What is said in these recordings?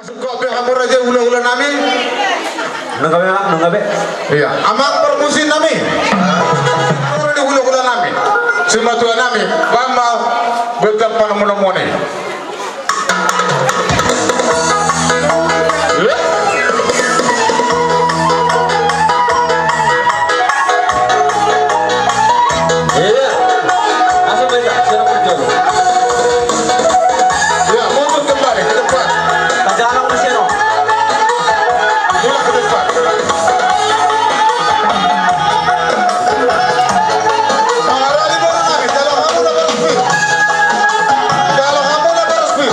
Suka be hamur aja ula-ula nami. Nunggabe. Iya, amak permusin nami. Ora di ula-ula nami. Semua tuan nami, bamba betul panamu-namune. Iya. Asal beda, siapa berjuang? Ya, mundur kembali ke depan. Tajanak na siya, no? Mula ke depan. Mengarali bola nami, dalam kamu dah berespi. Dalam kamu dah berespi.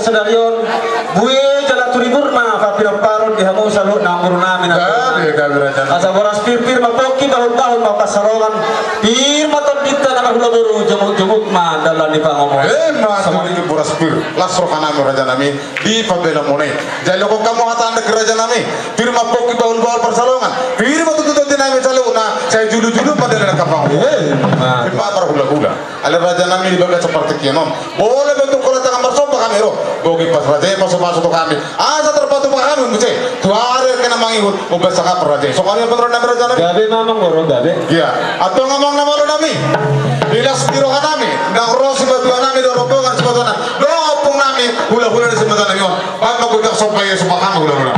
senaryon buye jala turibur ma fa pinaparon di hamu salu namur namin Gabi rajan. asa boras pir mapoki bahon-bahon mapasarongan pir matondita na kahulaburo jemuk-jemuk ma dalam di pangomong mas moni ke boras pir lasro kanami raja nami di pabela mone jalo ko kamu hatan de raja nami pir mapoki baul baul persalongan pir matututu dinami calo una saya julu-julu pada na kapang pir ma par hula-hula ala raja nami baga seperti kianon boleh bentuk kola tangan bersompa kami ro bogi pas raja masuk-masuk to kami asa terpatu pa kami muse tuare kena mangiut ubas saka raja so kami beneran nami raja nami gabe mamang ngoro gabe iya atau ngomong nama lo nami ilas tiro kanami nang rosi batu nami do rombongan sebetulnya do opung nami hula-hula di sebetulnya yon bang magudak sopai sopa kami hula-hula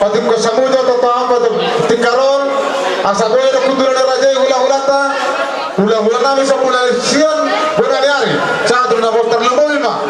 patim ko samuja to ta patim tikaron asabe ro kudura raja hula-hula nami sa pula sian bulan hari saat na bostar lemoi ma